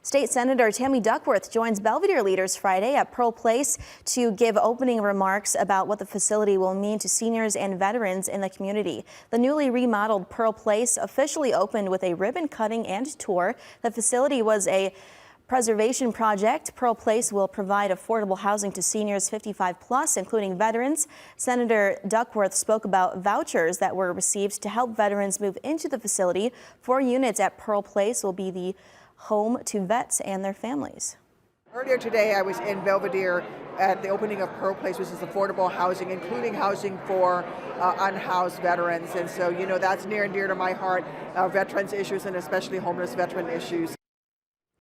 State Senator Tammy Duckworth joins Belvidere leaders Friday at Pearl Place to give opening remarks about what the facility will mean to seniors and veterans in the community. The newly remodeled Pearl Place officially opened with a ribbon cutting and tour. The facility was a preservation project. Pearl Place will provide affordable housing to seniors 55 plus, including veterans. Senator Duckworth spoke about vouchers that were received to help veterans move into the facility. 4 units at Pearl Place will be the home to vets and their families. Earlier today, I was in Belvidere at the opening of Pearl Place, which is affordable housing, including housing for unhoused veterans. And so, that's near and dear to my heart, veterans issues and especially homeless veteran issues.